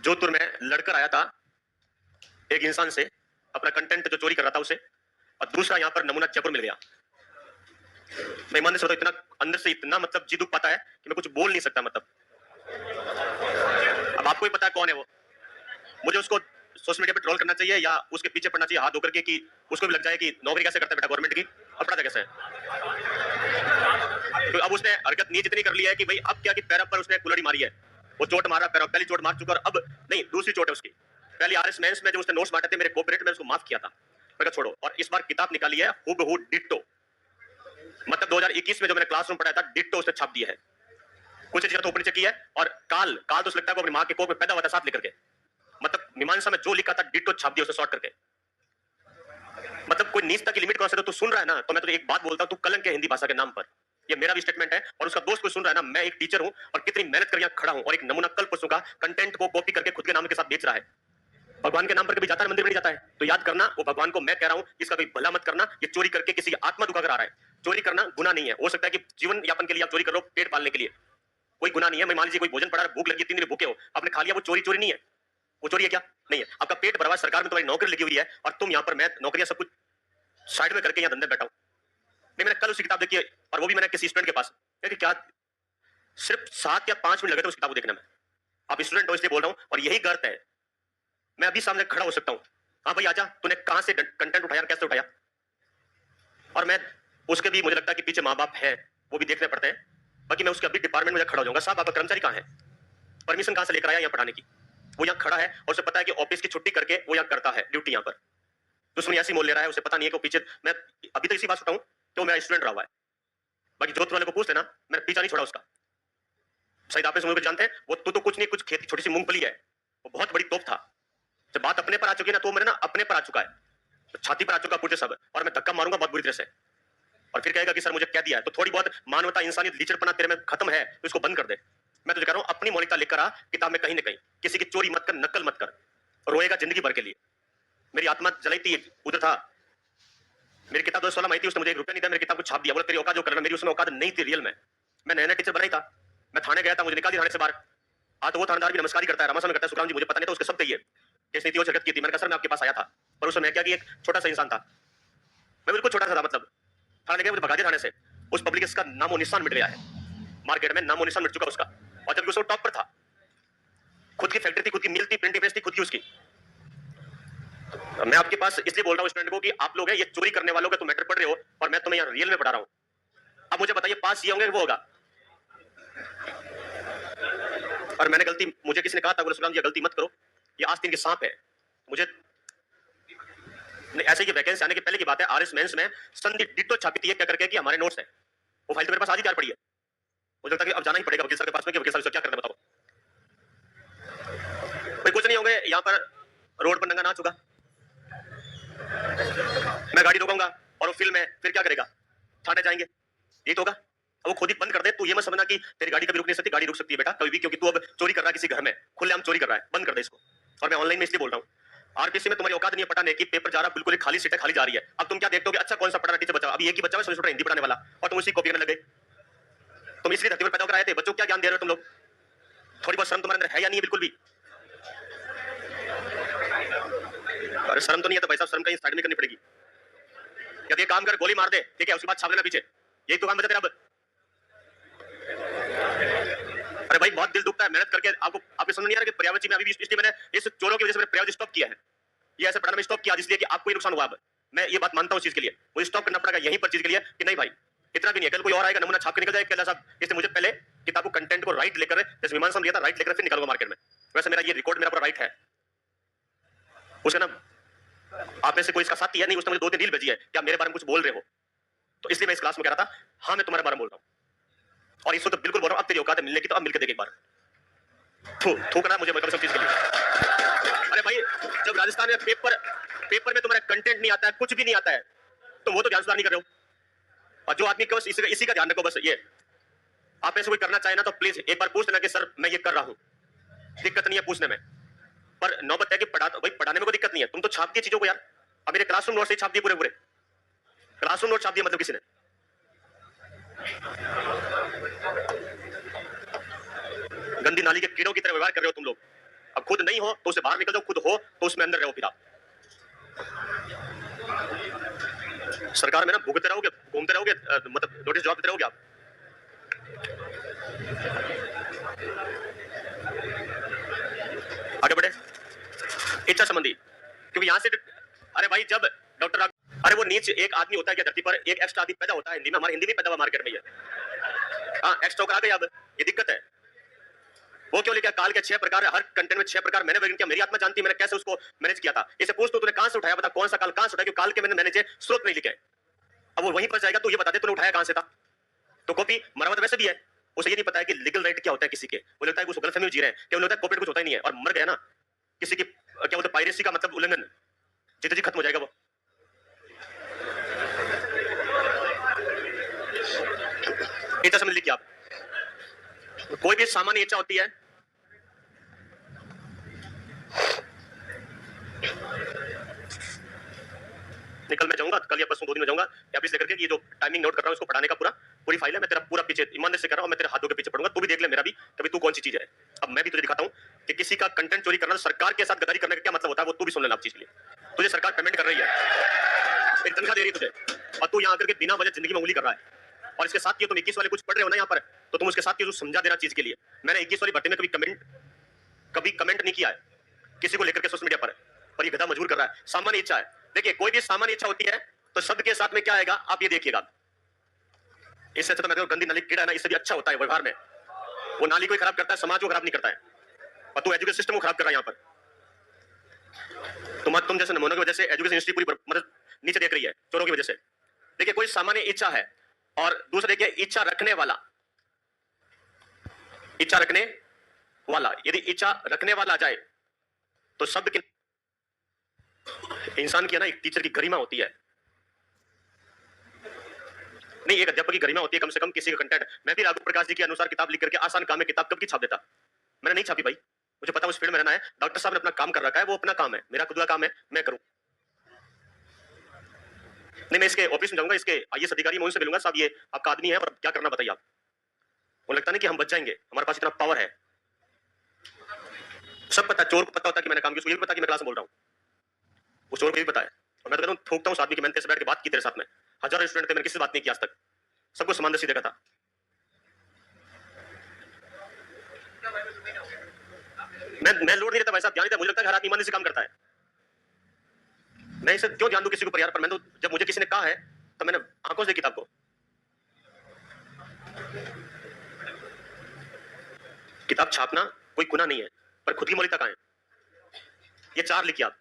जोधपुर में लड़कर आया था एक इंसान से, अपना कंटेंट जो चोरी कर रहा था उसे, और दूसरा यहाँ पर नमूना जयपुर मिल गया। मैं ईमानदारी से बताऊं, इतना अंदर से इतना मतलब जी दुख पाता है कि मैं कुछ बोल नहीं सकता। मतलब अब आपको ही पता है कौन है वो। मुझे उसको सोशल मीडिया पे ट्रोल करना चाहिए या उसके पीछे पड़ना चाहिए हाथ धोकर के कि उसको भी लग जाए कि नौकरी कैसे करता है बेटा गवर्नमेंट की, और पढ़ाता कैसे है। तो अब उसने हरकत नीच इतनी कर ली है कि भाई अब क्या कि पैर पर उसने कुल्हाड़ी मारी है। वो चोट मारा पैर, पहली चोट मार चुका और अब नहीं दूसरी चोट है उसकी। पहले आरएस मेंस में जो उसने नोट्स बांटे थे मेरे कोऑपरेट में, उसको माफ किया था, मैं कहा छोड़ो। और इस बार किताब निकाली है हूबहू डिट्टो, मतलब 2021 में जो मैंने क्लासरूम पढ़ाया था डिट्टो उसने छाप दिया है। कुछ चीजें तो ऊपर नीचे की है, और काल काल तो लगता है वो अपनी मां के कोख में पैदा हुआ था साथ लेकर के। मतलब मीमांसा में जो लिखा था डिट्टो छाप दिया उसने शॉर्ट करके। मतलब कोई नीचता की लिमिट क्रॉस है तो तू सुन रहा है ना, तो मैं तुझे एक बात बोलता हूं, तू कलंक है हिंदी भाषा के नाम पर। ये मेरा भी स्टेटमेंट है और उसका दोस्त कोई सुन रहा है ना, मैं एक टीचर हूं और कितनी मेहनत कर यहाँ खड़ा हूं और एक नमूना कल परसों का कंटेंट को कॉपी करके खुद के नाम के साथ बेच रहा है। भगवान के नाम पर कभी जाता है मंदिर में नहीं जाता है, तो याद करना वो भगवान को मैं कह रहा हूं, इसका कोई भला मत करना। ये चोरी करके किसी की आत्मा दुखा कर आ रहा है। चोरी करना गुनाह नहीं है। हो सकता है कि जीवन यापन के लिए आप चोरी कर रहे हो, पेट पालने के लिए, कोई गुनाह नहीं है। मैं मान लीजिए कोई भोजन पड़ा है, भूख लगी, 3 दिन भूखे हो, आपने खा लिया, वो चोरी चोरी नहीं है। वो चोरी है क्या? नहीं है। आपका पेट भरा हुआ, सरकार में तुम्हारी नौकरी लगी हुई है और तुम यहाँ पर मैं नौकरियां सब कुछ साइड में करके यहाँ धंधे बैठा हूं। नहीं, मैंने कल उसी किताब देखी है और वो भी मैंने किसी स्टूडेंट के पास, क्या सिर्फ 7 या 5 मिनट लगे थे उस किताब को देखने में। आप स्टूडेंट हो इसलिए बोल रहा हूं, और यही गर्त है। मैं अभी सामने खड़ा हो सकता हूं, हाँ भाई आजा, तूने कहां से कंटेंट उठाया, कैसे उठाया। और मैं उसके भी मुझे लगता है कि पीछे माँ बाप है, वो भी देखने पड़ते हैं। बाकी मैं उसके अभी डिपार्टमेंट में खड़ा हो जाऊंगा, साहब आपका कर्मचारी कहां है, परमिशन कहां से लेकर आया यहाँ पढ़ाने की। वो यहाँ खड़ा है और उसे पता है कि ऑफिस की छुट्टी करके वो यहाँ करता है ड्यूटी यहाँ पर। दुश्मनी ऐसी मोल ले रहा है, उसे पता नहीं है कि पीछे मैं अभी तो इसी बात बताऊं कि वो मेरा स्टूडेंट रहा हुआ है। बाकी जोधपुर वाले को पूछ लेना, मैंने पीछा नहीं छोड़ा उसका। शायद आप इस जानते हैं, वो तो कुछ नहीं, कुछ खेती छोटी सी मूंगफली है, वो बहुत बड़ी तोप था। जब बात अपने पर आ चुकी है ना, तो मेरे ना अपने पर आ चुका है, तो छाती पर आ चुका पूरे सब, और मैं धक्का मारूंगा बहुत बुरी तरह से। और फिर कहेगा कि सर मुझे कह दिया है, तो थोड़ी बहुत मानवता इंसानियत लीचड़पना तेरे में खत्म है तो इसको बंद कर दे। मैं तुझे कह रहा हूं अपनी मौलिकता लेकर आ किताब में, कहीं ना कहीं किसी की चोरी मत कर, नकल मत कर, रोएगा जिंदगी भर के लिए। मेरी आत्मा जलाई थी उधर था, मेरी किताब 2016 में आई थी, उसने मुझे 1 रुपया नहीं दिया, मेरी किताब को छाप दिया, बोला तेरी औकात जो करना, मेरी उसमें औकात नहीं थी रियल में। मैं नया नया टीचर बना ही था, मैं थाने गया था, मुझे निकाल दिया थाने से बाहर। आज तो वो थानेदार भी नमस्कार ही करता है, रामास्वामी करता है, सुखराम जी मुझे पता नहीं था उसके सब कहिए किस नीति शिरकत की थी। मैंने कहा सर मैं आपके पास आया था, पर उस समय क्या कि एक छोटा सा इंसान था, मैं बिल्कुल छोटा सा था, मतलब थाने गया, मुझे भगा दिया थाने से। उस पब्लिक का नामो निशान मिट गया है, मार्केट में नामो निशान मिट चुका उसका। और जबकि उसको टॉप पर था, खुद की फैक्ट्री थी, खुद की मिल थी, प्रिंटिंग प्रेस थी खुद की उसकी। मैं आपके पास इसलिए बोल रहा हूँ स्टूडेंट को कि आप लोग हैं ये चोरी करने वालों का तो मैटर पढ़ रहे हो, और मैं तुम्हें यहाँ रियल में पढ़ा रहा हूँ। अब मुझे बताइए पास ये होंगे वो होगा। और मैंने गलती, मुझे किसी ने कहा था बोले सुखराम जी गलती मत करो, ये आस्तीन के सांप है। मुझे ऐसे ही वैकेंसी आने के पहले की बात है, आरएस मेंस में संधि डिट्टो छापी थी क्या करके कि हमारे नोट्स है, वो फाइल तो मेरे पास आज ही तैयार पड़ी है। मुझे लगता है कि अब जाना ही पड़ेगा वकील साहब के पास में कि वकील साहब क्या करना बताओ। भाई कुछ नहीं होंगे यहाँ पर, रोड पर नंगा नाच होगा, मैं गाड़ी रोकूंगा और वो फिल्म है, फिर क्या करेगा, थाने जाएंगे, ये तो होगा। अब वो खुद ही बंद कर दे तो ये मत समझना कि तेरी गाड़ी कभी रुक नहीं सकती, गाड़ी रुक सकती है बेटा कभी भी, क्योंकि तू अब चोरी कर रहा है किसी घर में, खुलेआम चोरी कर रहा है, बंद कर दे इसको। और मैं ऑनलाइन में इसलिए बोल रहा हूँ, आरपीसी में तुम्हारी औकात नहीं है पढ़ाने की, पेपर जा रहा बिल्कुल खाली सीटें खाली जा रही है। अब तुम क्या देखते हो कि अच्छा कौन सा पढ़ा टीचर बचा, अभी एक ही बच्चा है हिंदी पढ़ाने वाला, और तुम उसी कॉपी करने लगे। तुम इसलिए धरती पर पैदा कराए थे, बच्चों को क्या ज्ञान दे रहे हो तुम लोग, थोड़ी बहुत शर्म तुम्हारे अंदर है या नहीं है बिल्कुल भी। अरे शर्म तो नहीं है तो भाई साहब शर्म कहीं साइड में करनी पड़ेगी। यदि काम कर गोली मार दे ठीक है, उसके बाद छाप लेना पीछे, यही तो काम बचा तेरा अब। अरे भाई बहुत दिल दुखता है मेहनत करके, आपको आपको समझ नहीं आ रहा कि पर्यावरण में अभी भी, इसलिए मैंने इस चोरों की वजह से मैंने पर्यावरण स्टॉप किया है। ये ऐसे पढ़ाना में स्टॉप किया इसलिए कि आपको ही नुकसान हुआ। अब मैं ये बात मानता हूँ, चीज के लिए मुझे स्टॉप करना पड़ेगा यहीं पर चीज के लिए कि नहीं भाई इतना भी नहीं है, कल कोई और आएगा नमूना छाप के निकल जाएगा कहला साहब, इसलिए मुझे पहले किताब को कंटेंट को राइट लेकर, जैसे मीमांसा लिया था राइट लेकर फिर निकालूंगा मार्केट में। वैसे मेरा ये रिकॉर्ड मेरा पूरा राइट है। उसका ना आप में से कोई इसका साथी है नहीं, उसने मुझे 2-3 रील भेजी है कि आप मेरे बारे में कुछ बोल रहे हो, तो इसलिए मैं इस क्लास में कह रहा था हाँ मैं तुम्हारे बारे में बोल रहा हूँ, और इसको तो बिल्कुल बोल रहा हूँ अब तेरी औकात है मिलने की तो अब मिलकर देख एक बार। थूकना मुझे मतलब सब चीज के लिए। अरे भाई जब राजस्थान में पेपर में तुम्हारा कंटेंट नहीं आता है, कुछ भी नहीं आता है, तो वो तो ध्यान सुधार नहीं कर रहे हो। और जो आदमी को इसी का ध्यान रखो बस, ये आप में से कोई करना चाहे ना तो प्लीज एक बार पूछ लेना कि सर मैं ये कर रहा हूँ, दिक्कत नहीं है पूछने में, पर नौबत है कि भाई पढ़ाने में कोई दिक्कत नहीं है, तुम तो छाप दिए चीजों को यार। अब मेरे क्लासरूम नोट से छाप दिए, पूरे क्लासरूम नोट छाप दिए, मतलब किसी ने गंदी नाली के कीड़ों की तरह व्यवहार कर रहे हो तुम लोग। अब खुद नहीं हो तो उसे बाहर निकल जाओ, खुद हो तो उसमें अंदर रहो। फिर आप सरकार में ना भुगते रहोगे, घूमते रहोगे, मतलब नोटिस जवाब देते रहोगे आप। आगे बढ़े इच्छा संबंधी, क्योंकि यहां से अरे भाई जब डॉक्टर अरे वो नीच एक आदमी होता है क्या धरती पर, एक एक्स्ट्रा आदमी पैदा होता है हिंदी में, हमारे हिंदी में पैदा हुआ मार्केट में ये। हाँ एक्स्ट्रा होकर आ गए, अब ये दिक्कत है। वो क्यों लिखा काल के 6 प्रकार, हर कंटेंट में 6 प्रकार मैंने वर्णन किया, मेरी आत्मा जानती है मैंने कैसे उसको मैनेज किया था। इसे पूछ तूने कहां से उठाया, बता कौन सा काल कहां से उठाया, क्योंकि काल के मैंने मैनेज स्रोत नहीं लिखे। अब वो वहीं पर जाएगा तो ये बता दे तूने उठाया कहां से था। तो कॉपी मरम्मत वैसे भी है, उसे ये नहीं पता है कि लीगल राइट क्या होता है किसी के, वो लगता है कि उसको गलतफहमी में जी रहे हैं, क्या लगता है कॉपीराइट कुछ होता ही नहीं है और मर गया ना किसी की क्या बोलते पायरेसी का मतलब उल्लंघन, जीते जी खत्म हो जाएगा वो। इच्छा समझ लीजिए आप, कोई भी सामान्य इच्छा होती है, निकल मैं जाऊंगा कल या परसों 2 दिन में जाऊंगा ऑफिस लेकर के, ये जो टाइमिंग नोट कर रहा हूं इसको पढ़ाने का पूरी फाइल है, मैं तेरा पूरा पीछे ईमानदारी से कर रहा हूं, मैं तेरे हाथों के पीछे पढ़ूंगा, तू भी देख ले मेरा भी कभी तू कौन सी चीज है। अब मैं भी तुझे दिखाता हूं कि किसी का कंटेंट चोरी करना, सरकार के साथ गद्दारी करने का क्या मतलब होता है, वो तू भी सुन लेना आप चीज के लिए। तुझे सरकार पेमेंट कर रही है, एक तनख्वाह दे रही है तुझे, और तू यहाँ आकर के बिना वजह जिंदगी में उंगली कर रहा है। और इसके साथ ये तुम 21 वाले कुछ पढ़ रहे हो ना यहाँ पर, तो तुम उसके साथ ये समझा देना चीज के लिए। मैंने 21 वाली भर्ती में कभी कमेंट नहीं किया है किसी को लेकर के सोशल मीडिया पर ये गधा मजबूर कर रहा है। सामान्य इच्छा है, देखिए कोई भी सामान्य इच्छा होती है तो शब्द के साथ में क्या आएगा आप ये देखिएगा। इससे अच्छा तो मैं गंदी नाली कीड़ा है ना, इससे भी अच्छा होता है व्यवहार में, वो नाली को खराब करता है, समाज को खराब नहीं करता है, और तू एजुकेशन सिस्टम को खराब कर रहा है यहाँ पर। तुम जैसे नमूनों की वजह से एजुकेशन इंडस्ट्री पूरी मतलब नीचे देख रही है चोरों की वजह से। देखिए कोई सामान्य इच्छा है, और दूसरा देखिए इच्छा रखने वाला, इच्छा रखने वाला, यदि इच्छा रखने वाला आ जाए तो शब्द के इंसान की ना एक टीचर की गरिमा होती है, नहीं एक अध्यापक की गरिमा होती है कम से कम किसी का कंटेंट। मैं भी राघव प्रकाश जी के अनुसार किताब लिख करके आसान काम है किताब कब की छाप देता, मैंने नहीं छापी भाई, मुझे पता उस फील्ड में रहना है। डॉक्टर साहब ने अपना काम कर रखा है, वो अपना काम है, मेरा खुद का काम है मैं करूं। नहीं मैं इसके ऑफिस में जाऊंगा, इसके आईएएस अधिकारी मैं उनसे मिलूंगा, साहब ये आपका आदमी है और क्या करना बताइए आप। वो लगता नहीं कि हम बच जाएंगे, हमारे पास इतना पावर है। सब पता, चोर को पता होता है कि मैंने काम किया, उसको ये भी पता कि मैं क्लास में बोल रहा हूँ, उस चोर को भी पता है। और मैं तो कहता हूँ थूकता हूँ उस आदमी की, मैंने तेरे से बैठ के बात की तेरे साथ में, हजारों स्टूडेंट थे, मैंने किसी से बात नहीं की आज तक, सबको समान दृष्टि देखा था। मैं लोड नहीं देता भाई साहब, ध्यान देता, मुझे लगता है हर आदमी ईमानदारी से काम करता है। मैं इसे क्यों ध्यान दूं किसी को पर यार, पर मैं तो जब मुझे किसी ने कहा है तो मैंने आंखों से किताब को। किताब छापना कोई गुनाह नहीं है, पर खुद की मौलिकता कहां है, ये 4 लिखिए आप।